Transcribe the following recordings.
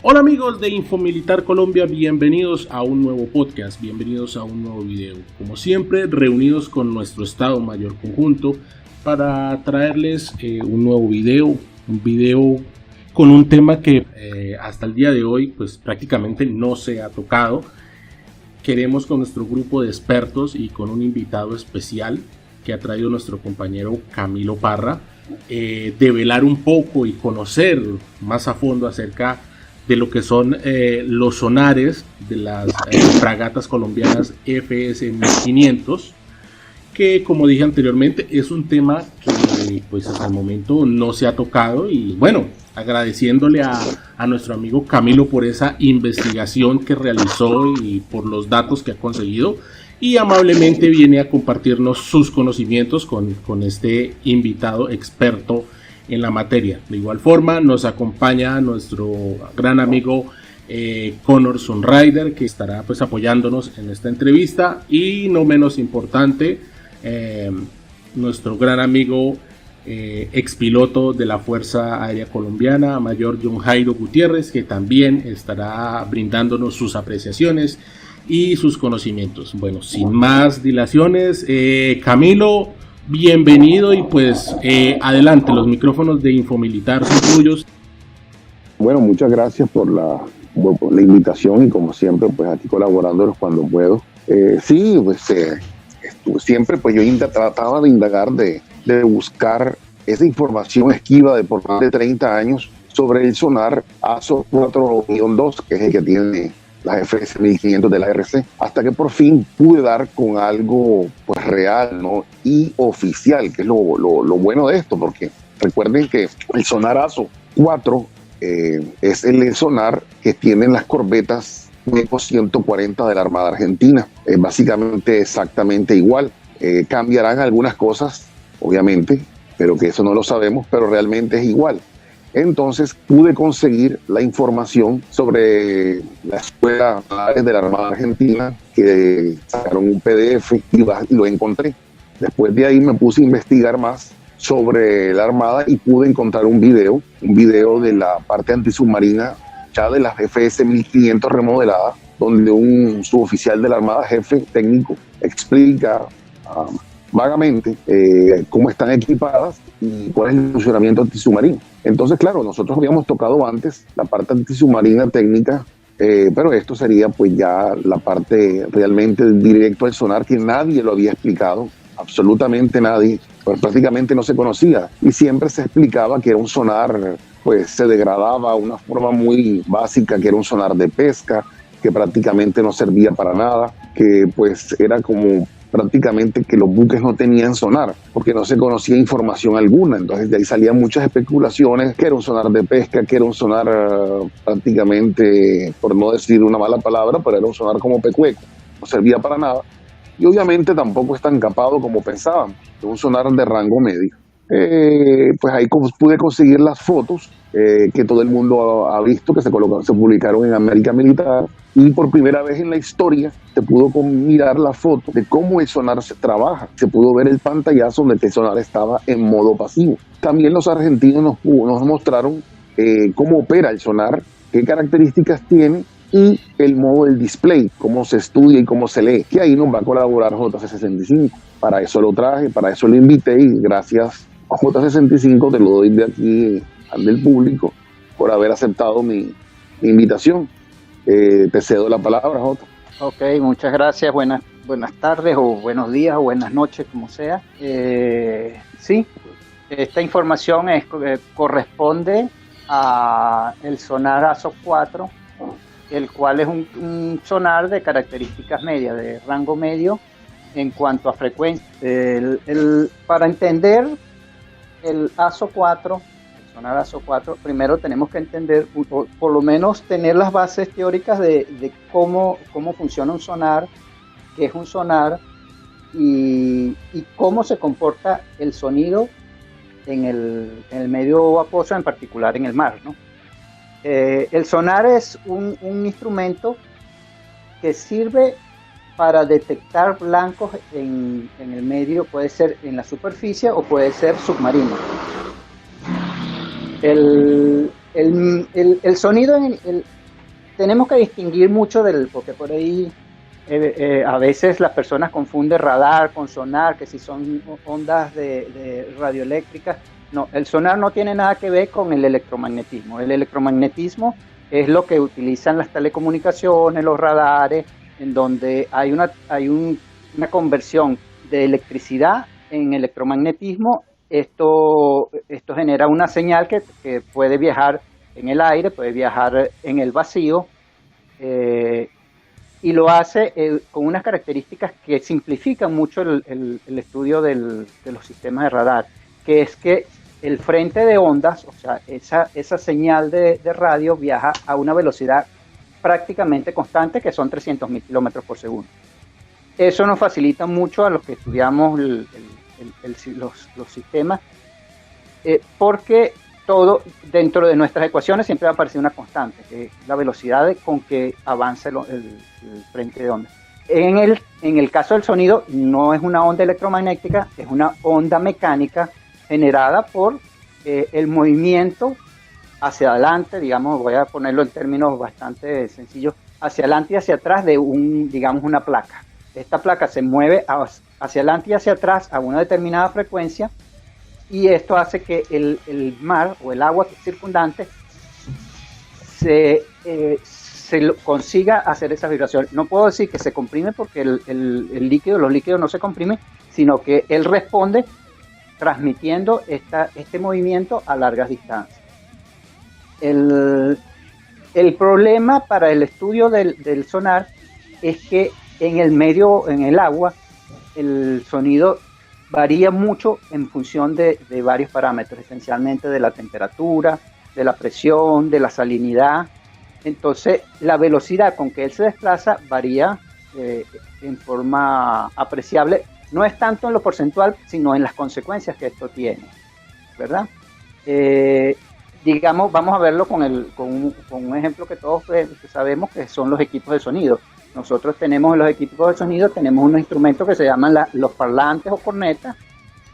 Hola amigos de Infomilitar Colombia, bienvenidos a un nuevo podcast, bienvenidos a un nuevo video. Como siempre, reunidos con nuestro Estado Mayor Conjunto para traerles un nuevo video, un video con un tema que hasta el día de hoy pues prácticamente no se ha tocado. Queremos con nuestro grupo de expertos y con un invitado especial que ha traído nuestro compañero Camilo Parra, develar un poco y conocer más a fondo acerca de lo que son los sonares de las fragatas colombianas FS 1500, que como dije anteriormente es un tema que pues hasta el momento no se ha tocado. Y bueno, agradeciéndole a nuestro amigo Camilo por esa investigación que realizó y por los datos que ha conseguido, y amablemente viene a compartirnos sus conocimientos con este invitado experto en la materia. De igual forma nos acompaña nuestro gran amigo Connor Sunrider, que estará pues apoyándonos en esta entrevista, y no menos importante nuestro gran amigo expiloto de la Fuerza Aérea Colombiana, Mayor John Jairo Gutiérrez, que también estará brindándonos sus apreciaciones y sus conocimientos. Bueno, sin más dilaciones, Camilo, bienvenido y pues adelante, los micrófonos de Infomilitar son tuyos. Bueno, muchas gracias por la invitación y como siempre pues aquí colaborándolos cuando puedo. Sí, pues siempre pues yo trataba de indagar, de buscar esa información esquiva de por más de 30 años sobre el sonar ASO 4-2, que es el que tiene las FS 1500 de la RC, hasta que por fin pude dar con algo pues real, ¿no? Y oficial, que es lo bueno de esto, porque recuerden que el sonar ASO 4 es el sonar que tienen las corbetas MECO 140 de la Armada Argentina. Básicamente exactamente igual. Cambiarán algunas cosas, obviamente, pero que eso no lo sabemos, pero realmente es igual. Entonces pude conseguir la información sobre la escuela de la Armada Argentina, que sacaron un PDF y lo encontré. Después de ahí me puse a investigar más sobre la Armada y pude encontrar un video de la parte antisubmarina ya de las FS 1500 remodeladas, donde un suboficial de la Armada, jefe técnico, explica vagamente cómo están equipadas y cuál es el funcionamiento antisubmarino. Entonces, claro, nosotros habíamos tocado antes la parte antisubmarina técnica, pero esto sería pues ya la parte realmente directo al sonar, que nadie lo había explicado, absolutamente nadie, pues prácticamente no se conocía, y siempre se explicaba que era un sonar, pues se degradaba a una forma muy básica, que era un sonar de pesca, que prácticamente no servía para nada, que pues era como prácticamente que los buques no tenían sonar, porque no se conocía información alguna. Entonces de ahí salían muchas especulaciones, que era un sonar de pesca, que era un sonar prácticamente, por no decir una mala palabra, pero era un sonar como pecueco, no servía para nada, y obviamente tampoco es tan capado como pensaban, es un sonar de rango medio. Pues ahí pude conseguir las fotos que todo el mundo ha visto, que se publicaron en América Militar, y por primera vez en la historia se pudo mirar la foto de cómo el sonar se trabaja. Se pudo ver el pantallazo donde el sonar estaba en modo pasivo. También los argentinos nos mostraron cómo opera el sonar, qué características tiene y el modo del display, cómo se estudia y cómo se lee, que ahí nos va a colaborar JC65. Para eso lo traje, para eso lo invité, y gracias a JC65 te lo doy de aquí del público por haber aceptado mi invitación. Te cedo la palabra, Jota. Ok, muchas gracias. Buenas tardes o buenos días o buenas noches, como sea. Sí, esta información corresponde a el sonar ASO 4, el cual es un sonar de características medias, de rango medio en cuanto a frecuencia. Para entender el ASO 4, sonar ASO 4, primero tenemos que entender, o por lo menos tener las bases teóricas de cómo funciona un sonar, qué es un sonar y cómo se comporta el sonido en el medio acuoso, en particular en el mar, ¿no? El sonar es un instrumento que sirve para detectar blancos en el medio, puede ser en la superficie o puede ser submarino. El sonido tenemos que distinguir mucho porque por ahí a veces las personas confunden radar con sonar, que si son ondas de radioeléctricas. No, el sonar no tiene nada que ver con el electromagnetismo. El electromagnetismo es lo que utilizan las telecomunicaciones, los radares, en donde hay una conversión de electricidad en electromagnetismo. Esto genera una señal que puede viajar en el aire, puede viajar en el vacío, y lo hace con unas características que simplifican mucho el estudio de los sistemas de radar, que es que el frente de ondas, o sea, esa señal de radio viaja a una velocidad prácticamente constante, que son 300.000 kilómetros por segundo. Eso nos facilita mucho a los que estudiamos los sistemas, porque todo dentro de nuestras ecuaciones siempre va a aparecer una constante, que es la velocidad con que avanza el frente de onda. En el caso del sonido, no es una onda electromagnética, es una onda mecánica generada por el movimiento hacia adelante, digamos, voy a ponerlo en términos bastante sencillos, hacia adelante y hacia atrás de una placa. Esta placa se mueve hacia adelante y hacia atrás a una determinada frecuencia, y esto hace que el mar o el agua circundante se consiga hacer esa vibración. No puedo decir que se comprime, porque los líquidos no se comprimen, sino que él responde transmitiendo este movimiento a largas distancias. El problema para el estudio del sonar es que en el agua, el sonido varía mucho en función de varios parámetros, esencialmente de la temperatura, de la presión, de la salinidad. Entonces, la velocidad con que él se desplaza varía en forma apreciable. No es tanto en lo porcentual, sino en las consecuencias que esto tiene, ¿verdad? Digamos, vamos a verlo con un ejemplo que todos sabemos, que son los equipos de sonido. Nosotros tenemos en los equipos de sonido, tenemos unos instrumentos que se llaman los parlantes o cornetas,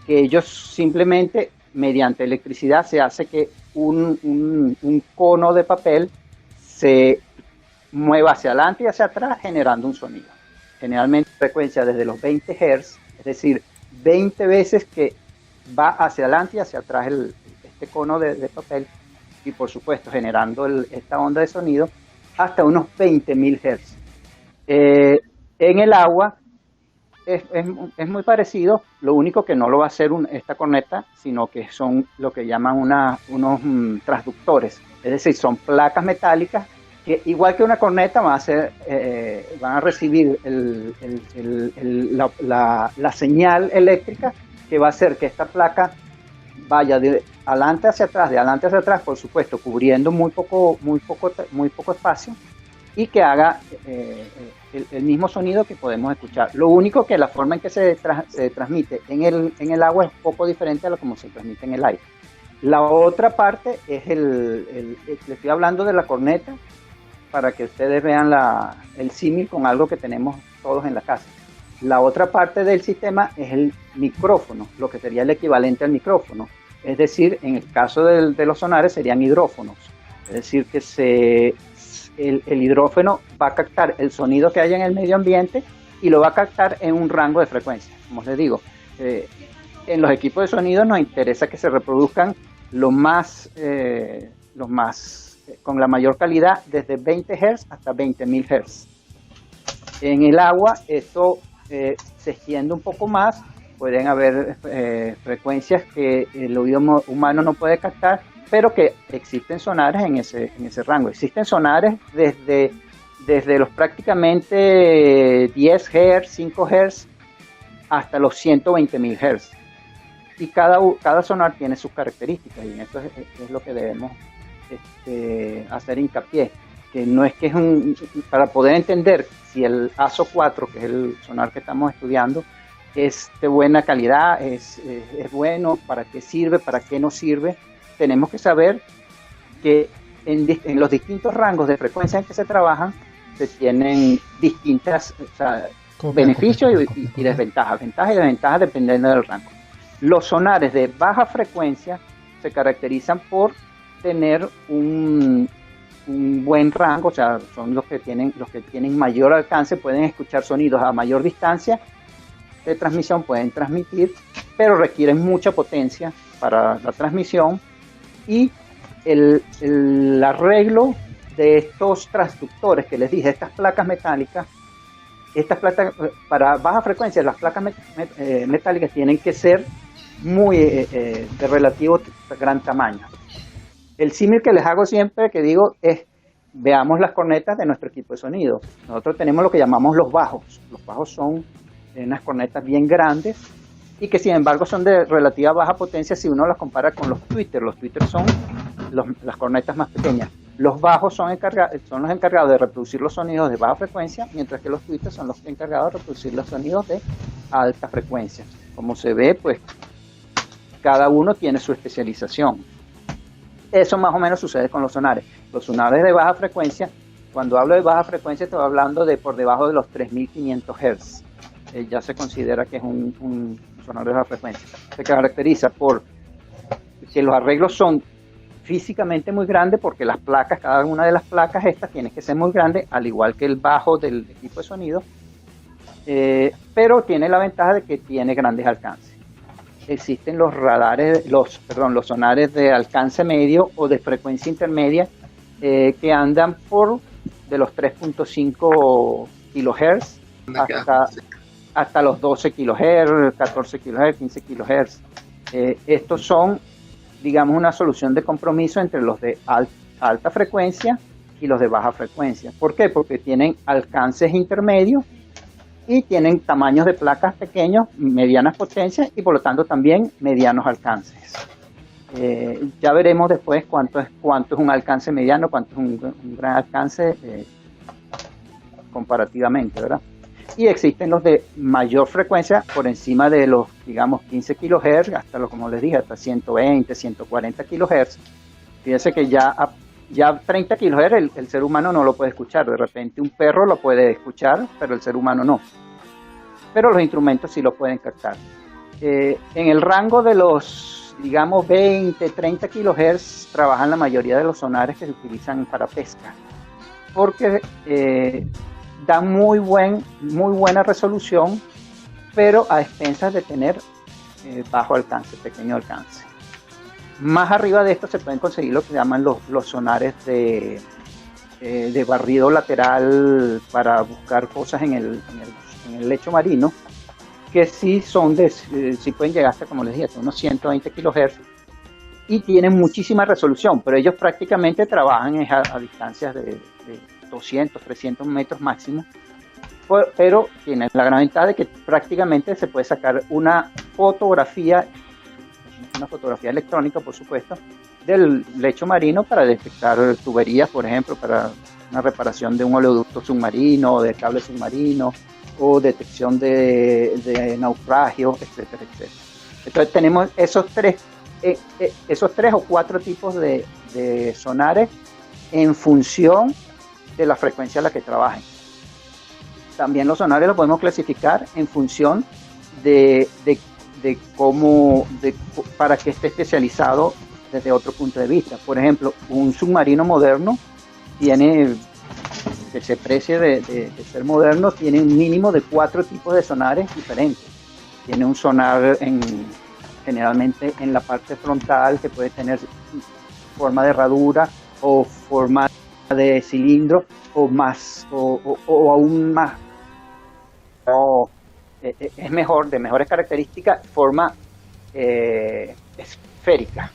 que ellos simplemente, mediante electricidad, se hace que un cono de papel se mueva hacia adelante y hacia atrás, generando un sonido. Generalmente frecuencia desde los 20 Hz, es decir, 20 veces que va hacia adelante y hacia atrás este cono de papel, y por supuesto generando esta onda de sonido hasta unos 20.000 Hz. En el agua es muy parecido, lo único que no lo va a hacer esta corneta, sino que son lo que llaman unos transductores, es decir, son placas metálicas que, igual que una corneta, van a recibir la señal eléctrica, que va a hacer que esta placa vaya de adelante hacia atrás, por supuesto, cubriendo muy poco espacio, y que haga el mismo sonido que podemos escuchar. Lo único que la forma en que se transmite en el agua es poco diferente a lo como se transmite en el aire. La otra parte es le estoy hablando de la corneta para que ustedes vean el símil con algo que tenemos todos en la casa. La otra parte del sistema es el micrófono, lo que sería el equivalente al micrófono. Es decir, en el caso de los sonares serían hidrófonos. Es decir, que el hidrófono va a captar el sonido que haya en el medio ambiente y lo va a captar en un rango de frecuencia. Como les digo, en los equipos de sonido nos interesa que se reproduzcan con la mayor calidad, desde 20 Hz hasta 20.000 Hz. En el agua esto se extiende un poco más, pueden haber frecuencias que el oído humano no puede captar, pero que existen sonares en ese rango. Existen sonares desde los prácticamente 10 Hz, 5 Hz, hasta los 120.000 Hz. Y cada sonar tiene sus características, y en esto es lo que debemos hacer hincapié, que no es que para poder entender si el ASO 4, que es el sonar que estamos estudiando, es de buena calidad, es bueno, para qué sirve, para qué no sirve. Tenemos que saber que en los distintos rangos de frecuencia en que se trabajan, se tienen distintas beneficios y desventajas, ventajas y desventajas dependiendo del rango. Los sonares de baja frecuencia se caracterizan por tener un buen rango, o sea, son los que tienen mayor alcance, pueden escuchar sonidos a mayor distancia de transmisión, pueden transmitir, pero requieren mucha potencia para la transmisión, y el arreglo de estos transductores que les dije, estas placas metálicas, para baja frecuencia, las placas metálicas tienen que ser muy de relativo gran tamaño. El símil que les hago siempre, que digo, es: veamos las cornetas de nuestro equipo de sonido. Nosotros tenemos lo que llamamos los bajos. Los bajos son unas cornetas bien grandes y que sin embargo son de relativa baja potencia si uno las compara con los tweeters. Los tweeters son las cornetas más pequeñas. Los bajos son los encargados de reproducir los sonidos de baja frecuencia, mientras que los tweeters son los encargados de reproducir los sonidos de alta frecuencia. Como se ve, pues cada uno tiene su especialización. Eso más o menos sucede con los sonares. Los sonares de baja frecuencia, cuando hablo de baja frecuencia, estoy hablando de por debajo de los 3500 Hz. Ya se considera que es un sonar de baja frecuencia. Se caracteriza por que los arreglos son físicamente muy grandes, porque las placas, cada una de las placas estas tiene que ser muy grande, al igual que el bajo del equipo de sonido, pero tiene la ventaja de que tiene grandes alcances. Existen los sonares de alcance medio o de frecuencia intermedia, que andan por de los 3.5 kHz hasta los 12 kHz, 14 kHz, 15 kHz. Estos son, digamos, una solución de compromiso entre los de alta frecuencia y los de baja frecuencia. ¿Por qué? Porque tienen alcances intermedios y tienen tamaños de placas pequeños, medianas potencias, y por lo tanto también medianos alcances. Ya veremos después cuánto es un alcance mediano, cuánto es un gran alcance comparativamente, ¿verdad? Y existen los de mayor frecuencia por encima de los, digamos, 15 kHz, como les dije, hasta 120, 140 kHz. Fíjense que ya 30 kHz el ser humano no lo puede escuchar. De repente un perro lo puede escuchar, pero el ser humano no. Pero los instrumentos sí lo pueden captar. En el rango de los, digamos, 20, 30 kHz trabajan la mayoría de los sonares que se utilizan para pesca, porque dan muy buena resolución, pero a expensas de tener bajo alcance, pequeño alcance. Más arriba de esto se pueden conseguir lo que llaman los sonares de barrido lateral para buscar cosas en el lecho marino, que sí pueden llegar hasta, como les dije, hasta unos 120 kHz y tienen muchísima resolución, pero ellos prácticamente trabajan a distancias de 200, 300 metros máximo, pero tienen la gran ventaja de que prácticamente se puede sacar una fotografía electrónica, por supuesto, del lecho marino para detectar tuberías, por ejemplo, para una reparación de un oleoducto submarino o de cable submarino, o detección de naufragios, etcétera, etcétera. Entonces tenemos esos tres o cuatro tipos de sonares en función de la frecuencia a la que trabajen. También los sonares los podemos clasificar en función de para que esté especializado desde otro punto de vista. Por ejemplo, un submarino moderno que se precie de ser moderno, tiene un mínimo de 4 tipos de sonares diferentes. Tiene un sonar generalmente en la parte frontal, que puede tener forma de herradura o forma de cilindro, o aún más, es mejor, de mejores características, forma esférica.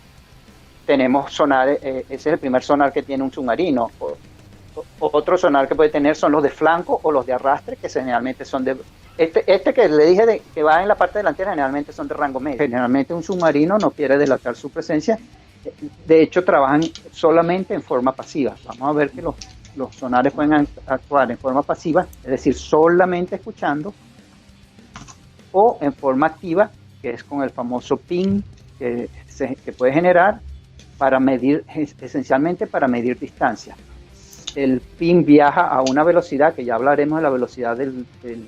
Tenemos sonares, ese es el primer sonar que tiene un submarino. Otro sonar que puede tener son los de flanco o los de arrastre, que generalmente son de... Este que le dije que va en la parte delantera, generalmente son de rango medio. Generalmente un submarino no quiere delatar su presencia. De hecho, trabajan solamente en forma pasiva. Vamos a ver que los sonares pueden actuar en forma pasiva, es decir, solamente escuchando, o en forma activa, que es con el famoso ping que puede generar para medir, esencialmente para medir distancia. El ping viaja a una velocidad, que ya hablaremos de la velocidad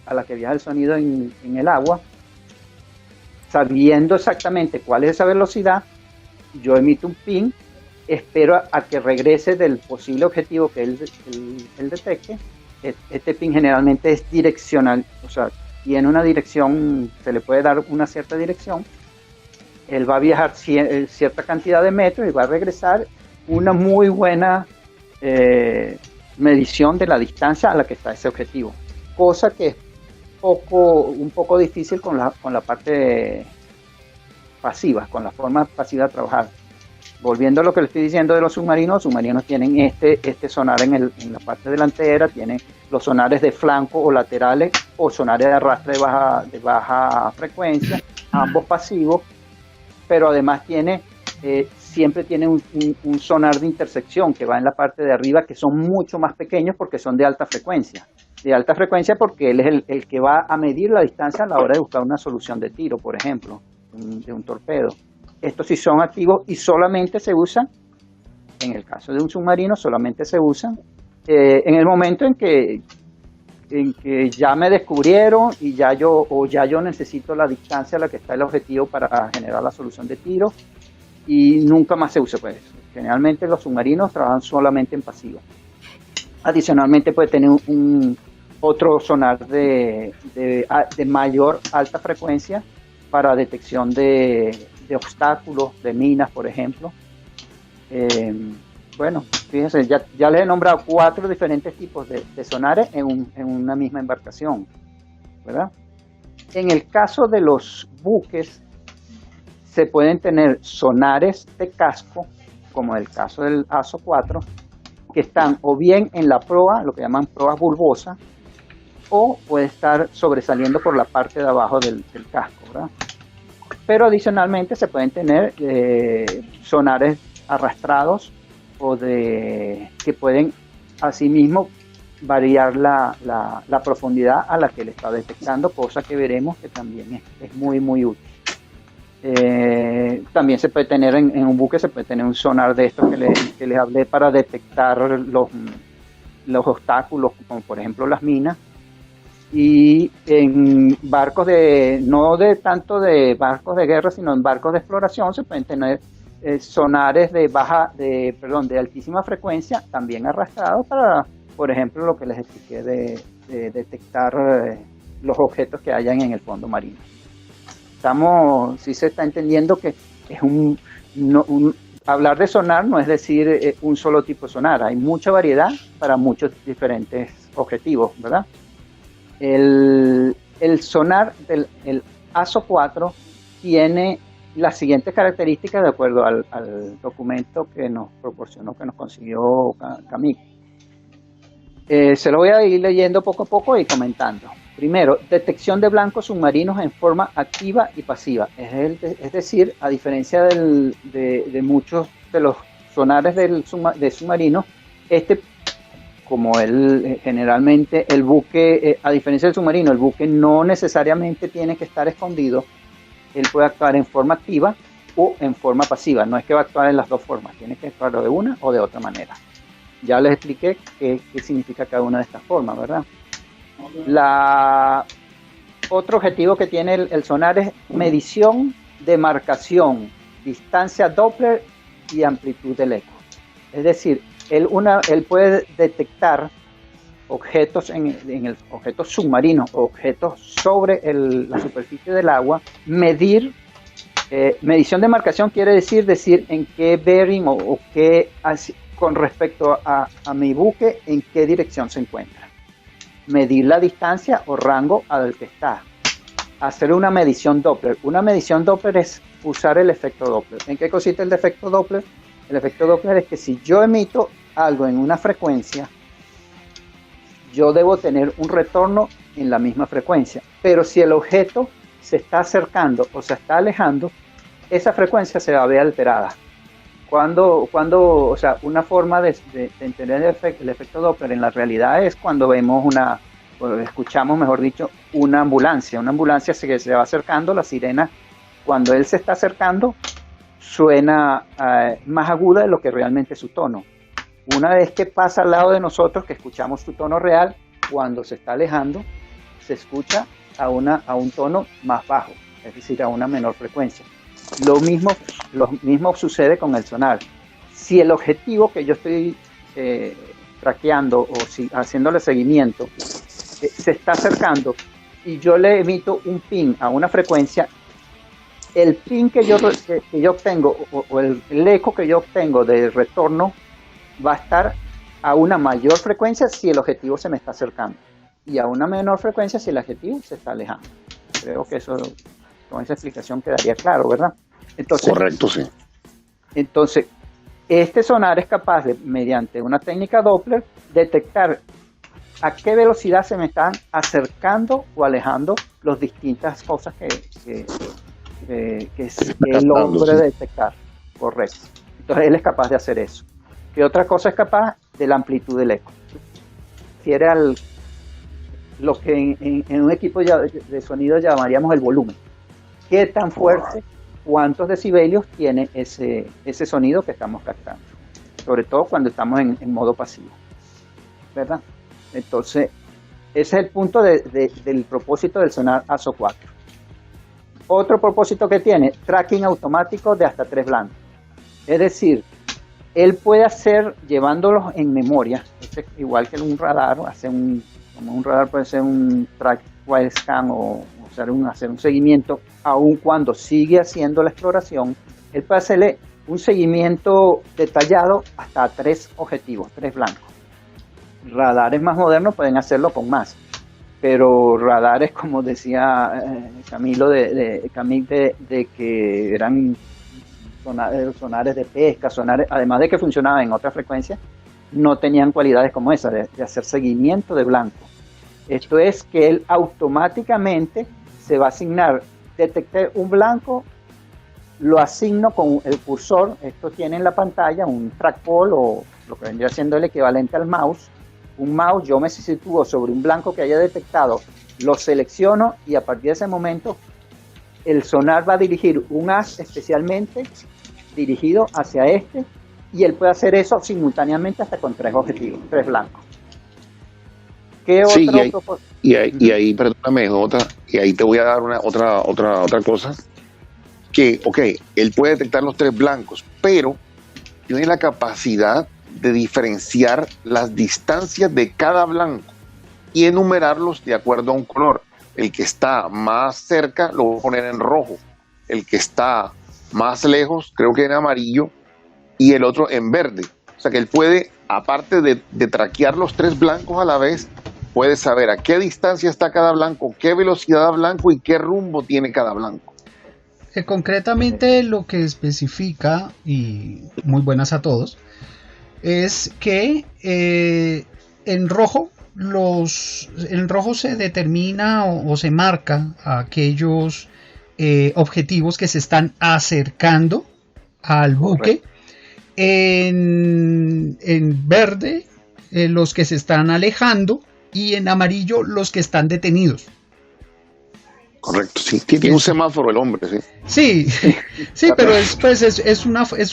a la que viaja el sonido en el agua. Sabiendo exactamente cuál es esa velocidad, yo emito un ping espero a que regrese del posible objetivo que él detecte. Este pin generalmente es direccional, o sea, tiene una dirección, se le puede dar una cierta dirección. Él va a viajar cierta cantidad de metros y va a regresar una muy buena medición de la distancia a la que está ese objetivo, cosa que es un poco difícil con la parte pasiva, con la forma pasiva de trabajar. Volviendo a lo que le estoy diciendo de los submarinos tienen este sonar en la parte delantera, tienen los sonares de flanco o laterales o sonares de arrastre de baja frecuencia, ambos pasivos, pero además siempre tiene un sonar de intersección que va en la parte de arriba, que son mucho más pequeños porque son de alta frecuencia. De alta frecuencia porque él es el que va a medir la distancia a la hora de buscar una solución de tiro, por ejemplo, de un torpedo. Estos sí son activos y solamente se usan, en el caso de un submarino, solamente se usan en el momento en que ya me descubrieron y ya yo necesito la distancia a la que está el objetivo para generar la solución de tiro, y nunca más se usa. Pues generalmente los submarinos trabajan solamente en pasivo. Adicionalmente puede tener otro sonar de mayor alta frecuencia para detección de obstáculos, de minas, por ejemplo. Bueno, fíjense, ya les he nombrado 4 diferentes tipos de sonares en una misma embarcación, ¿verdad? En el caso de los buques, se pueden tener sonares de casco, como el caso del ASO 4, que están o bien en la proa, lo que llaman proa bulbosa, o puede estar sobresaliendo por la parte de abajo del casco, ¿verdad? Pero adicionalmente se pueden tener sonares arrastrados o que pueden asimismo variar la profundidad a la que le está detectando, cosa que veremos que también es muy muy útil. También se puede tener en un buque, se puede tener un sonar de estos que les hablé para detectar los obstáculos, como por ejemplo las minas. Y en barcos tanto de barcos de guerra, sino en barcos de exploración, se pueden tener sonares de altísima frecuencia, también arrastrados para, por ejemplo, lo que les expliqué de detectar los objetos que hayan en el fondo marino. Sí se está entendiendo que es hablar de sonar no es decir un solo tipo de sonar, hay mucha variedad para muchos diferentes objetivos, ¿verdad? El sonar del ASO 4 tiene las siguientes características de acuerdo al documento que nos proporcionó, que nos consiguió Camille. Se lo voy a ir leyendo poco a poco y comentando. Primero, detección de blancos submarinos en forma activa y pasiva. Es decir, a diferencia de muchos de los sonares de submarinos, como generalmente el buque, a diferencia del submarino, el buque no necesariamente tiene que estar escondido. Él puede actuar en forma activa o en forma pasiva. No es que va a actuar en las dos formas, tiene que actuar de una o de otra manera. Ya les expliqué qué significa cada una de estas formas, ¿verdad? Otro objetivo que tiene el sonar es medición de marcación, distancia Doppler y amplitud del eco. Es decir, él puede detectar objetos objetos submarinos, objetos sobre la superficie del agua, medir. Medición de marcación quiere decir en qué bearing o qué, con respecto a mi buque, en qué dirección se encuentra. Medir la distancia o rango al que está. Hacer una medición Doppler. Una medición Doppler es usar el efecto Doppler. ¿En qué consiste el efecto Doppler? El efecto Doppler es que si yo emito algo en una frecuencia, yo debo tener un retorno en la misma frecuencia. Pero si el objeto se está acercando o se está alejando, esa frecuencia se va a ver alterada. O sea, una forma de entender el efecto Doppler en la realidad es cuando escuchamos, mejor dicho, una ambulancia. Una ambulancia que se va acercando, la sirena, cuando él se está acercando, suena más aguda de lo que realmente es su tono. Una vez que pasa al lado de nosotros, que escuchamos su tono real, cuando se está alejando, se escucha a un tono más bajo, es decir, a una menor frecuencia. Lo mismo sucede con el sonar. si el objetivo que yo estoy traqueando o si haciéndole seguimiento se está acercando y yo le emito un ping a una frecuencia, el ping que yo obtengo o el eco que yo obtengo de retorno va a estar a una mayor frecuencia si el objetivo se me está acercando y a una menor frecuencia si el objetivo se está alejando. Creo que eso con esa explicación quedaría claro, ¿verdad? Entonces, correcto, sí. Entonces, este sonar es capaz de, mediante una técnica Doppler, detectar a qué velocidad se me están acercando o alejando las distintas cosas que él logra detectar. Correcto. Entonces, él es capaz de hacer eso. ¿Qué otra cosa es capaz? De la amplitud del eco. Refiere al lo que en un equipo de sonido llamaríamos el volumen. ¿Qué tan fuerte, cuántos decibelios tiene ese sonido que estamos captando? Sobre todo cuando estamos en modo pasivo, ¿verdad? Entonces, ese es el punto del propósito del sonar ASO 4. Otro propósito que tiene, tracking automático de hasta 3 blancos. Es decir, él puede hacer, llevándolos en memoria, igual que un radar, como un radar puede ser un track wide scan o hacer un seguimiento, aun cuando sigue haciendo la exploración, él puede hacerle un seguimiento detallado hasta 3 objetivos, 3 blancos. Radares más modernos pueden hacerlo con más, pero radares, como decía Camilo, de que eran sonares de pesca, además de que funcionaban en otra frecuencia, no tenían cualidades como esa, de hacer seguimiento de blanco. Esto es que él automáticamente se va a asignar, detecté un blanco, lo asigno con el cursor, esto tiene en la pantalla un trackball o lo que vendría siendo el equivalente al mouse. Un mouse, yo me sitúo sobre un blanco que haya detectado, lo selecciono y a partir de ese momento el sonar va a dirigir un haz especialmente dirigido hacia este y él puede hacer eso simultáneamente hasta con 3 objetivos, 3 blancos. ¿Qué otro? Sí, y ahí, perdóname, y ahí te voy a dar otra cosa, que, él puede detectar los 3 blancos, pero tiene la capacidad de diferenciar las distancias de cada blanco y enumerarlos de acuerdo a un color. El que está más cerca lo voy a poner en rojo, el que está más lejos creo que en amarillo y el otro en verde. O sea que él puede, aparte de traquear los 3 blancos a la vez, puede saber a qué distancia está cada blanco, qué velocidad da blanco y qué rumbo tiene cada blanco. Concretamente lo que especifica, y muy buenas a todos, es que en rojo se determina o se marca a aquellos objetivos que se están acercando al buque. En verde los que se están alejando y en amarillo los que están detenidos. Correcto, sí. Tiene un semáforo el hombre, sí. Sí, pero es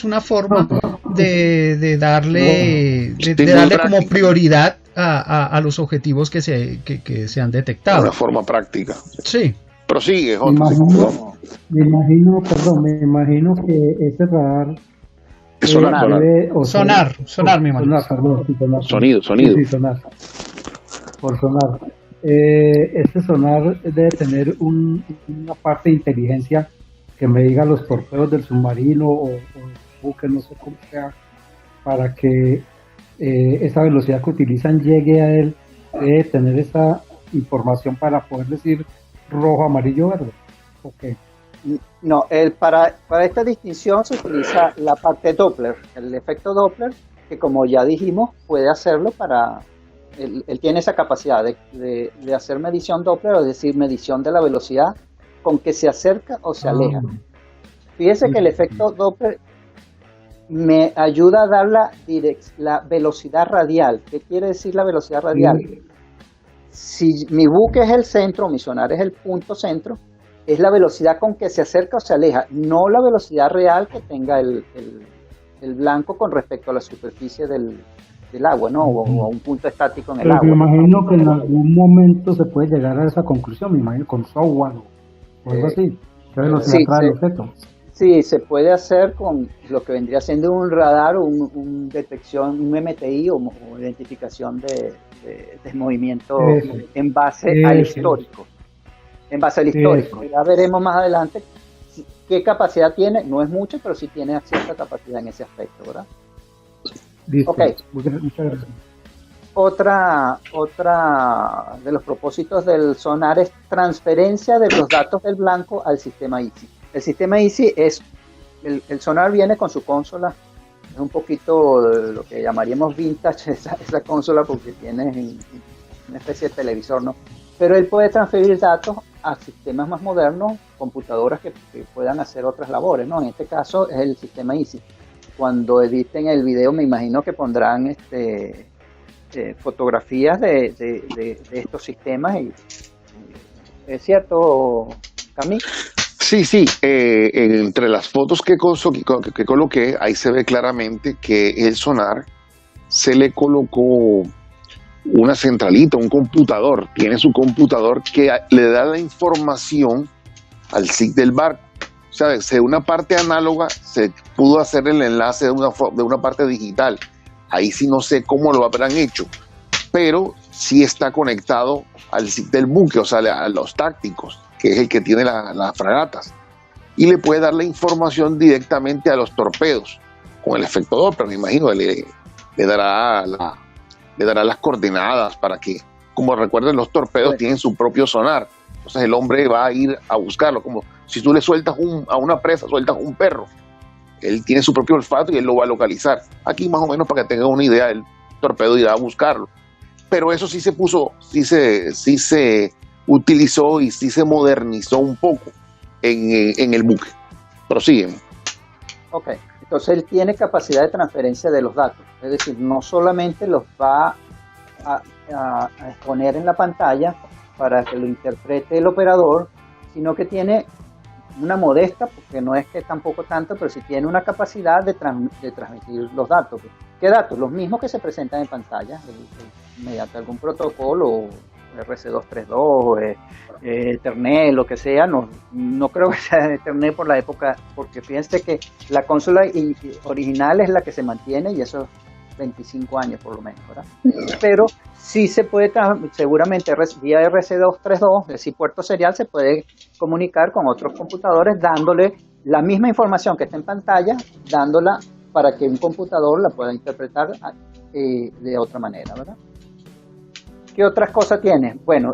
una forma de darle como prioridad a los objetivos que se han detectado. De una forma práctica. Sí. Prosigue, me imagino que ese radar es sonar, me imagino. Sonido. Sí, sonar. Por sonar. Este sonar debe tener una parte de inteligencia que me diga los torpedos del submarino o buque, no sé cómo sea, para que esa velocidad que utilizan llegue a él. Debe tener esa información para poder decir rojo, amarillo, verde. Okay. No, para esta distinción se utiliza la parte Doppler, el efecto Doppler, que como ya dijimos puede hacerlo para... Él tiene esa capacidad de hacer medición Doppler, es decir, medición de la velocidad con que se acerca o se aleja. Fíjese que el efecto Doppler me ayuda a dar la velocidad radial. ¿Qué quiere decir la velocidad radial? Si mi buque es el centro, mi sonar es el punto centro, es la velocidad con que se acerca o se aleja, no la velocidad real que tenga el blanco con respecto a la superficie del agua, ¿no? O a un punto estático en el agua. Me imagino que en algún momento se puede llegar a esa conclusión, me imagino con software o algo así. ¿Qué velocidad trae el objeto? Sí, se puede hacer con lo que vendría siendo un radar o un detección, un MTI o identificación de movimiento Eso, en base al eso, histórico. En base al sí, histórico. eso. Ya veremos más adelante qué capacidad tiene. No es mucho, pero sí tiene cierta capacidad en ese aspecto, ¿verdad? Listo. Ok. Muchas gracias. Otra de los propósitos del sonar es transferencia de los datos del blanco al sistema ISI. El sistema ISI es, el sonar viene con su consola, es un poquito lo que llamaríamos vintage, esa consola, porque tiene una especie de televisor, ¿no? Pero él puede transferir datos a sistemas más modernos, computadoras que puedan hacer otras labores, ¿no? En este caso es el sistema ISI. Cuando editen el video me imagino que pondrán fotografías de estos sistemas. ¿Es cierto, Camille? Sí, entre las fotos que coloqué, ahí se ve claramente que el sonar se le colocó una centralita, un computador, tiene su computador que le da la información al SIG del barco. O sea, de una parte análoga se pudo hacer el enlace de una parte digital. Ahí sí no sé cómo lo habrán hecho, pero sí está conectado al SIG del buque, o sea, a los tácticos, que es el que tiene las fragatas, y le puede dar la información directamente a los torpedos con el efecto Doppler, me imagino. Le dará las coordenadas para que, como recuerden, los torpedos tienen su propio sonar. Entonces el hombre va a ir a buscarlo, como si tú le sueltas a una presa, sueltas un perro. Él tiene su propio olfato y él lo va a localizar. Aquí más o menos para que tengan una idea, el torpedo irá a buscarlo. Pero eso sí se utilizó y sí se modernizó un poco en el buque. Prosiguen. Ok, entonces él tiene capacidad de transferencia de los datos, es decir, no solamente los va a exponer en la pantalla para que lo interprete el operador, sino que tiene una modesta, porque no es que tampoco tanto, pero sí tiene una capacidad de transmitir los datos. ¿Qué datos? Los mismos que se presentan en pantalla, mediante algún protocolo, RC232, Ethernet, lo que sea. No creo que sea Ethernet por la época, porque fíjense que la consola original es la que se mantiene, y eso 25 años por lo menos, ¿verdad? Pero sí se puede, seguramente vía RC232, es decir, puerto serial, se puede comunicar con otros computadores dándole la misma información que está en pantalla, dándola para que un computador la pueda interpretar de otra manera, ¿verdad? ¿Qué otras cosas tiene? Bueno,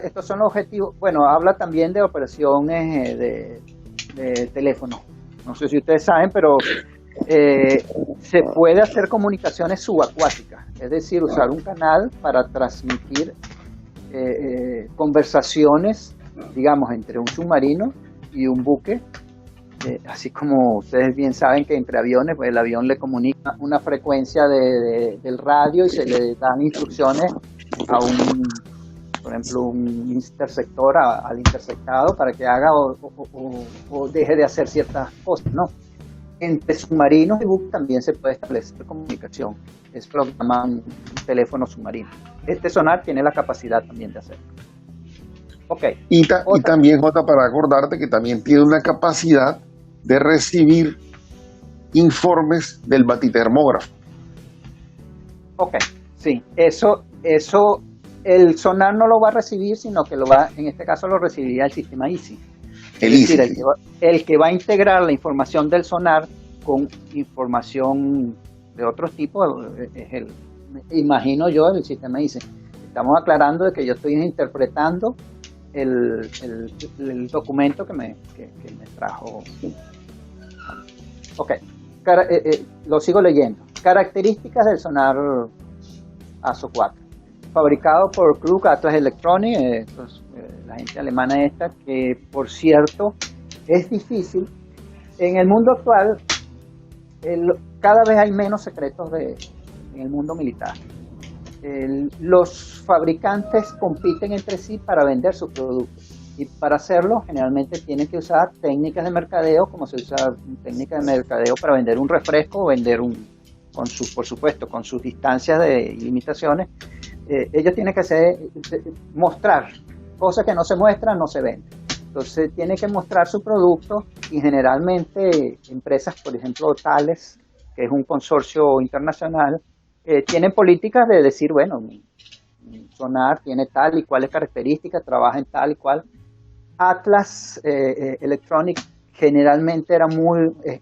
estos son los objetivos. Bueno, habla también de operaciones de teléfono. No sé si ustedes saben, pero se puede hacer comunicaciones subacuáticas, es decir, usar un canal para transmitir conversaciones, digamos, entre un submarino y un buque, así como ustedes bien saben que entre aviones, pues el avión le comunica una frecuencia del radio y se le dan instrucciones a por ejemplo, un interceptor al interceptado para que haga o deje de hacer ciertas cosas, ¿no? Entre submarinos y buques también se puede establecer comunicación. Es lo que llaman un teléfono submarino. Este sonar tiene la capacidad también de hacerlo. Okay. Y también, Jota, para acordarte que también tiene una capacidad de recibir informes del batitermógrafo. Ok, sí, eso el sonar no lo va a recibir, sino que en este caso lo recibiría el sistema ISI. El que va a integrar la información del sonar con información de otros tipos es imagino yo, el sistema ISI. Estamos aclarando de que yo estoy interpretando el documento que me trajo. Ok, lo sigo leyendo. Características del sonar ASO 4. Fabricado por Krug Atlas Electronics, la gente alemana esta, que por cierto es difícil. En el mundo actual, cada vez hay menos secretos en el mundo militar. Los fabricantes compiten entre sí para vender sus productos, y para hacerlo generalmente tienen que usar técnicas de mercadeo, como se usa técnicas de mercadeo para vender un refresco o vender por supuesto, con sus distancias y limitaciones. Ellos tienen que mostrar cosas que no se muestran, no se venden. Entonces tiene que mostrar su producto y generalmente empresas, por ejemplo, Thales, que es un consorcio internacional, tienen políticas de decir, bueno, mi sonar tiene tal y cual características, trabaja en tal y cual. Atlas Electronics generalmente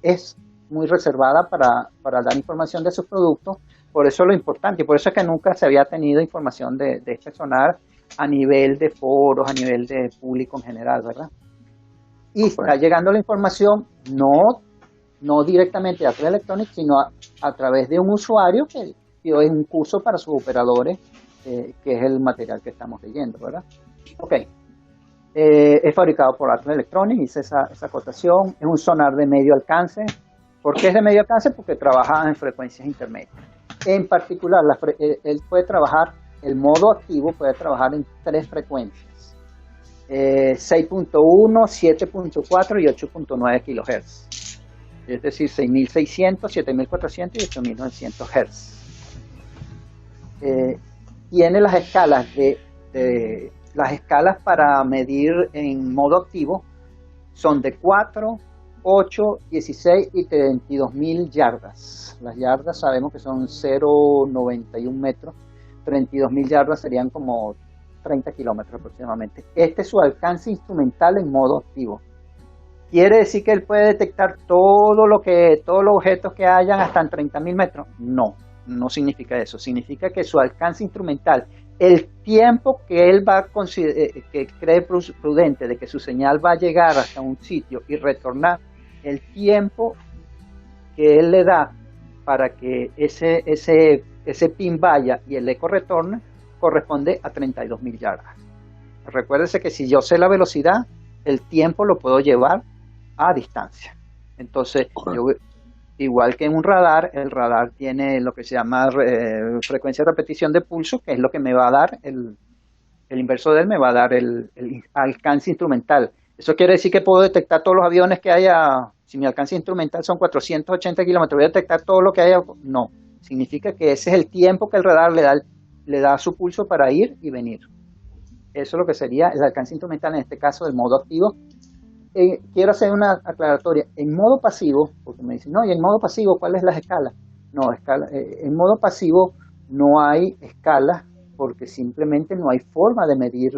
es muy reservada para dar información de sus productos, por eso lo importante, y por eso es que nunca se había tenido información de este sonar a nivel de foros, a nivel de público en general, ¿verdad? Y está llegando la información no directamente de Atlas Electronics, sino a través de un usuario que dio un curso para sus operadores, que es el material que estamos leyendo, ¿verdad? Ok. Es fabricado por Atlas Electronics, hice esa acotación. Es un sonar de medio alcance. ¿Por qué es de medio alcance? Porque trabaja en frecuencias intermedias. En particular, él puede trabajar, el modo activo puede trabajar en 3 frecuencias: 6.1, 7.4 y 8.9 kHz. Es decir, 6.600, 7.400 y 8.900 Hz. Tiene las escalas las escalas para medir en modo activo son de 4, 8, 16 y 32.000 yardas. Las yardas sabemos que son 0,91 metros. 32.000 yardas serían como 30 kilómetros aproximadamente. Este es su alcance instrumental en modo activo. ¿Quiere decir que él puede detectar todos los objetos que hayan hasta en 30.000 metros? No significa eso. Significa que su alcance instrumental, el tiempo que él que cree prudente de que su señal va a llegar hasta un sitio y retornar, el tiempo que él le da para que ese pin vaya y el eco retorne, corresponde a 32.000 yardas. Recuérdese que si yo sé la velocidad, el tiempo lo puedo llevar a distancia. Entonces, igual que en un radar, el radar tiene lo que se llama frecuencia de repetición de pulso, que es lo que me va a dar, el inverso de él me va a dar el alcance instrumental. Eso quiere decir que puedo detectar todos los aviones que haya. Si mi alcance instrumental son 480 kilómetros, ¿voy a detectar todo lo que haya? No. Significa que ese es el tiempo que el radar le da a su pulso para ir y venir. Eso es lo que sería el alcance instrumental, en este caso del modo activo. Quiero hacer una aclaratoria. En modo pasivo, porque me dicen, no, y en modo pasivo, ¿cuál es la escala? No, en modo pasivo no hay escala, porque simplemente no hay forma de medir